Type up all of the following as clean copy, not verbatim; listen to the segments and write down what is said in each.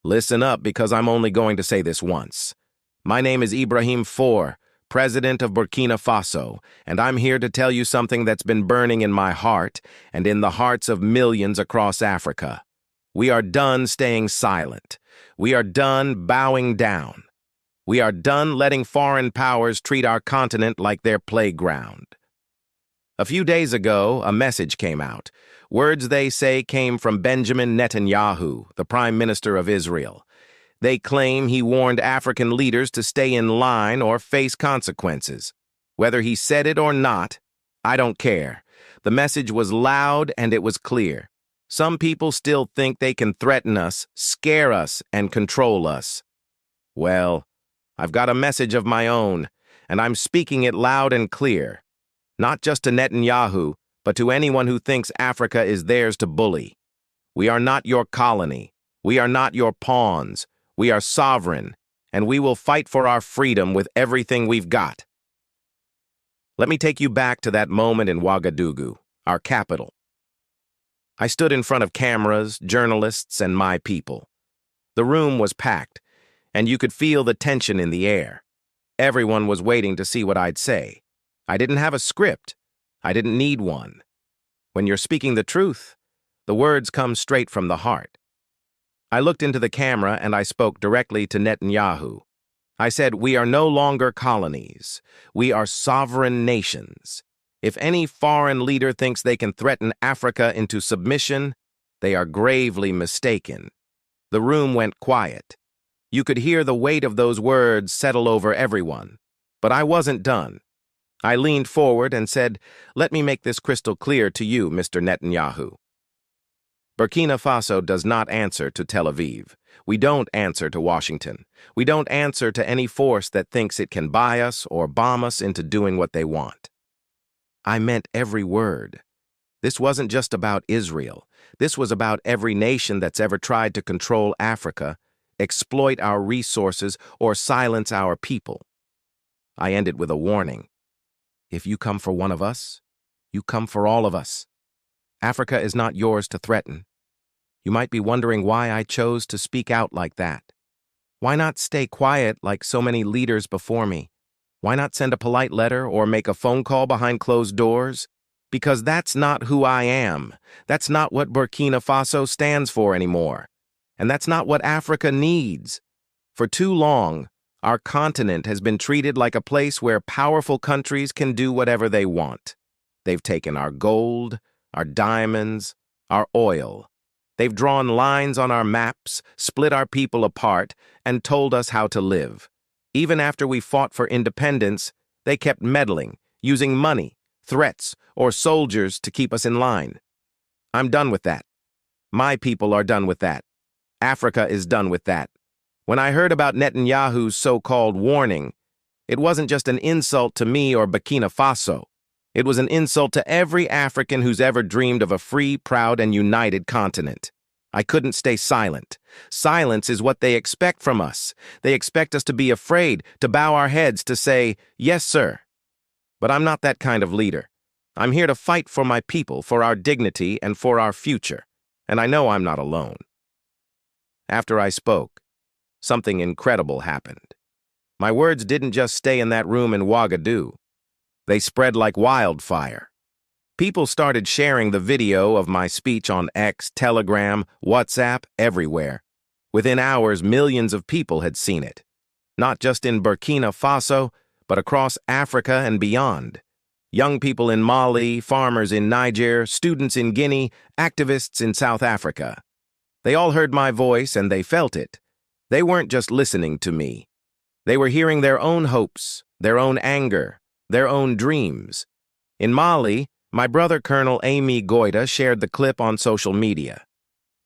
Listen up, because I'm only going to say this once. My name is Ibrahim IV, President of Burkina Faso, and I'm here to tell you something that's been burning in my heart and in the hearts of millions across Africa. We are done staying silent. We are done bowing down. We are done letting foreign powers treat our continent like their playground. A few days ago, a message came out. Words, they say, came from Benjamin Netanyahu, the Prime Minister of Israel. They claim he warned African leaders to stay in line or face consequences. Whether he said it or not, I don't care. The message was loud and it was clear. Some people still think they can threaten us, scare us, and control us. Well, I've got a message of my own, and I'm speaking it loud and clear. Not just to Netanyahu, but to anyone who thinks Africa is theirs to bully. We are not your colony. We are not your pawns. We are sovereign, and we will fight for our freedom with everything we've got. Let me take you back to that moment in Ouagadougou, our capital. I stood in front of cameras, journalists, and my people. The room was packed, and you could feel the tension in the air. Everyone was waiting to see what I'd say. I didn't have a script. I didn't need one. When you're speaking the truth, the words come straight from the heart. I looked into the camera and I spoke directly to Netanyahu. I said, "We are no longer colonies. We are sovereign nations. If any foreign leader thinks they can threaten Africa into submission, they are gravely mistaken." The room went quiet. You could hear the weight of those words settle over everyone. But I wasn't done. I leaned forward and said, "Let me make this crystal clear to you, Mr. Netanyahu. Burkina Faso does not answer to Tel Aviv. We don't answer to Washington. We don't answer to any force that thinks it can buy us or bomb us into doing what they want." I meant every word. This wasn't just about Israel. This was about every nation that's ever tried to control Africa, exploit our resources, or silence our people. I ended with a warning. If you come for one of us, you come for all of us. Africa is not yours to threaten. You might be wondering why I chose to speak out like that. Why not stay quiet like so many leaders before me? Why not send a polite letter or make a phone call behind closed doors? Because that's not who I am. That's not what Burkina Faso stands for anymore. And that's not what Africa needs. For too long, our continent has been treated like a place where powerful countries can do whatever they want. They've taken our gold, our diamonds, our oil. They've drawn lines on our maps, split our people apart, and told us how to live. Even after we fought for independence, they kept meddling, using money, threats, or soldiers to keep us in line. I'm done with that. My people are done with that. Africa is done with that. When I heard about Netanyahu's so-called warning, it wasn't just an insult to me or Burkina Faso. It was an insult to every African who's ever dreamed of a free, proud, and united continent. I couldn't stay silent. Silence is what they expect from us. They expect us to be afraid, to bow our heads, to say, "Yes, sir." But I'm not that kind of leader. I'm here to fight for my people, for our dignity, and for our future. And I know I'm not alone. After I spoke, something incredible happened. My words didn't just stay in that room in Ouagadougou. They spread like wildfire. People started sharing the video of my speech on X, Telegram, WhatsApp, everywhere. Within hours, millions of people had seen it. Not just in Burkina Faso, but across Africa and beyond. Young people in Mali, farmers in Niger, students in Guinea, activists in South Africa. They all heard my voice and they felt it. They weren't just listening to me. They were hearing their own hopes, their own anger, their own dreams. In Mali, my brother Colonel Amy Goita shared the clip on social media.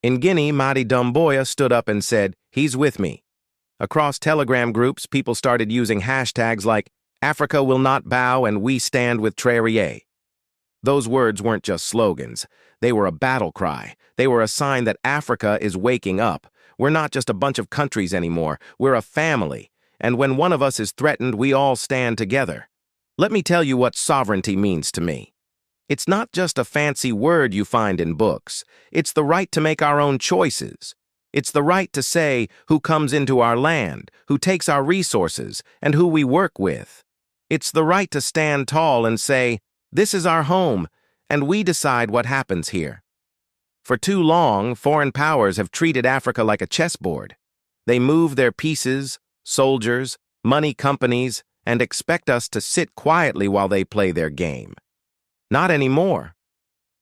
In Guinea, Madi Doumbouya stood up and said, "He's with me." Across Telegram groups, people started using hashtags like, "Africa will not bow and we stand with Traoré." Those words weren't just slogans. They were a battle cry. They were a sign that Africa is waking up. We're not just a bunch of countries anymore. We're a family. And when one of us is threatened, we all stand together. Let me tell you what sovereignty means to me. It's not just a fancy word you find in books. It's the right to make our own choices. It's the right to say who comes into our land, who takes our resources, and who we work with. It's the right to stand tall and say, this is our home, and we decide what happens here. For too long, foreign powers have treated Africa like a chessboard. They move their pieces, soldiers, money companies, and expect us to sit quietly while they play their game. Not anymore.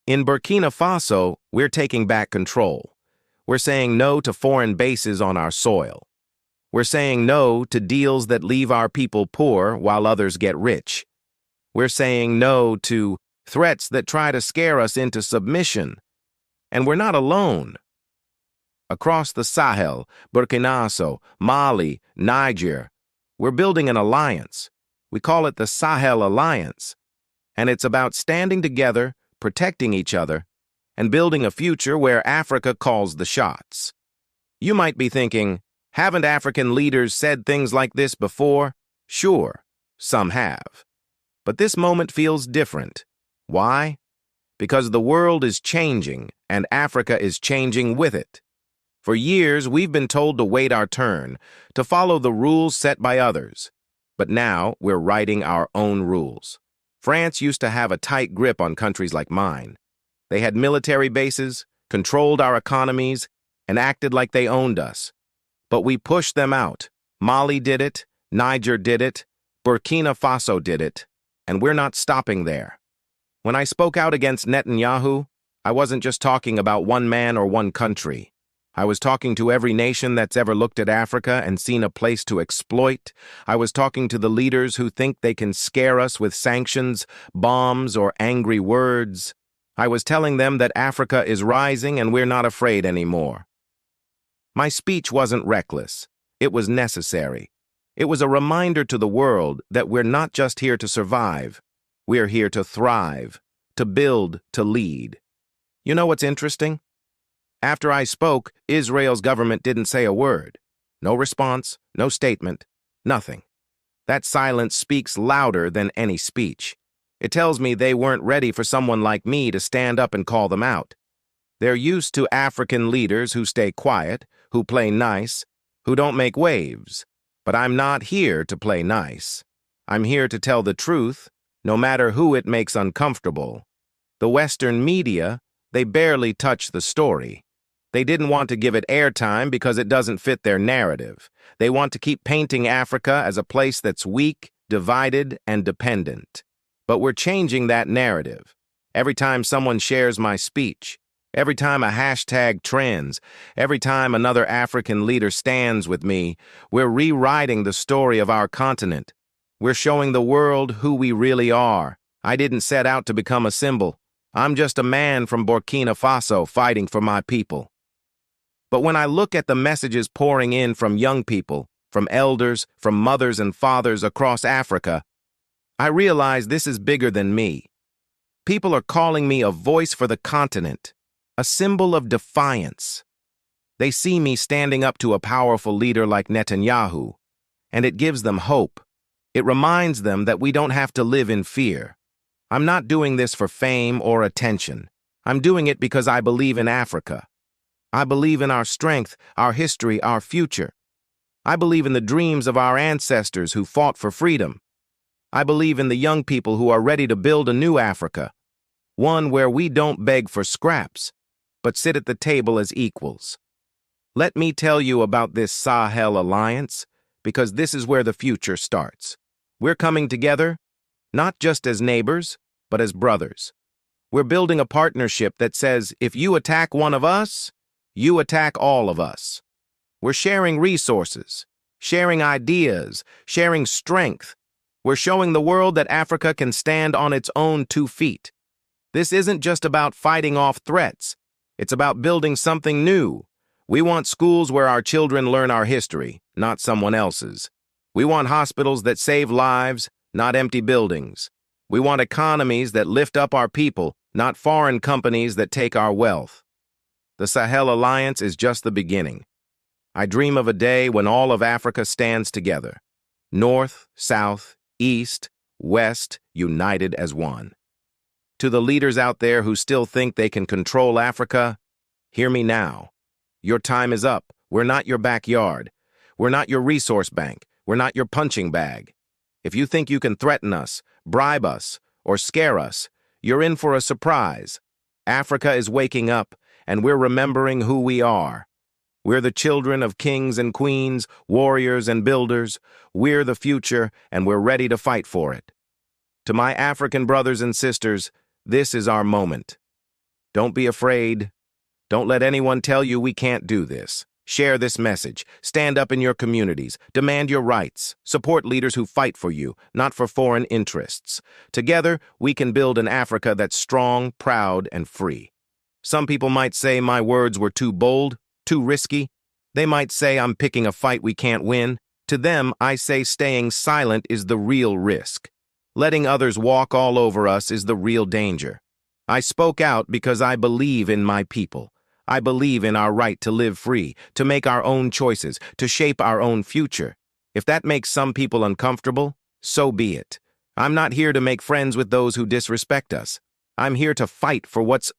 In Burkina Faso, we're taking back control. We're saying no to foreign bases on our soil. We're saying no to deals that leave our people poor while others get rich. We're saying no to threats that try to scare us into submission. And we're not alone. Across the Sahel, Burkina Faso, Mali, Niger, we're building an alliance. We call it the Sahel Alliance. And it's about standing together, protecting each other, and building a future where Africa calls the shots. You might be thinking, haven't African leaders said things like this before? Sure, some have. But this moment feels different. Why? Because the world is changing, and Africa is changing with it. For years, we've been told to wait our turn, to follow the rules set by others. But now, we're writing our own rules. France used to have a tight grip on countries like mine. They had military bases, controlled our economies, and acted like they owned us. But we pushed them out. Mali did it, Niger did it, Burkina Faso did it, and we're not stopping there. When I spoke out against Netanyahu, I wasn't just talking about one man or one country. I was talking to every nation that's ever looked at Africa and seen a place to exploit. I was talking to the leaders who think they can scare us with sanctions, bombs, or angry words. I was telling them that Africa is rising and we're not afraid anymore. My speech wasn't reckless. It was necessary. It was a reminder to the world that we're not just here to survive. We're here to thrive, to build, to lead. You know what's interesting? After I spoke, Israel's government didn't say a word. No response, no statement, nothing. That silence speaks louder than any speech. It tells me they weren't ready for someone like me to stand up and call them out. They're used to African leaders who stay quiet, who play nice, who don't make waves. But I'm not here to play nice. I'm here to tell the truth, no matter who it makes uncomfortable. The Western media, they barely touch the story. They didn't want to give it airtime because it doesn't fit their narrative. They want to keep painting Africa as a place that's weak, divided, and dependent. But we're changing that narrative. Every time someone shares my speech, every time a hashtag trends, every time another African leader stands with me, we're rewriting the story of our continent. We're showing the world who we really are. I didn't set out to become a symbol. I'm just a man from Burkina Faso fighting for my people. But when I look at the messages pouring in from young people, from elders, from mothers and fathers across Africa, I realize this is bigger than me. People are calling me a voice for the continent, a symbol of defiance. They see me standing up to a powerful leader like Netanyahu, and it gives them hope. It reminds them that we don't have to live in fear. I'm not doing this for fame or attention. I'm doing it because I believe in Africa. I believe in our strength, our history, our future. I believe in the dreams of our ancestors who fought for freedom. I believe in the young people who are ready to build a new Africa, one where we don't beg for scraps, but sit at the table as equals. Let me tell you about this Sahel Alliance, because this is where the future starts. We're coming together, not just as neighbors, but as brothers. We're building a partnership that says, if you attack one of us, you attack all of us. We're sharing resources, sharing ideas, sharing strength. We're showing the world that Africa can stand on its own 2 feet. This isn't just about fighting off threats. It's about building something new. We want schools where our children learn our history, not someone else's. We want hospitals that save lives, not empty buildings. We want economies that lift up our people, not foreign companies that take our wealth. The Sahel Alliance is just the beginning. I dream of a day when all of Africa stands together. North, South, East, West, united as one. To the leaders out there who still think they can control Africa, hear me now. Your time is up. We're not your backyard. We're not your resource bank. We're not your punching bag. If you think you can threaten us, bribe us, or scare us, you're in for a surprise. Africa is waking up, and we're remembering who we are. We're the children of kings and queens, warriors and builders. We're the future, and we're ready to fight for it. To my African brothers and sisters, this is our moment. Don't be afraid. Don't let anyone tell you we can't do this. Share this message. Stand up in your communities. Demand your rights. Support leaders who fight for you, not for foreign interests. Together, we can build an Africa that's strong, proud, and free. Some people might say my words were too bold, too risky. They might say I'm picking a fight we can't win. To them, I say staying silent is the real risk. Letting others walk all over us is the real danger. I spoke out because I believe in my people. I believe in our right to live free, to make our own choices, to shape our own future. If that makes some people uncomfortable, so be it. I'm not here to make friends with those who disrespect us. I'm here to fight for what's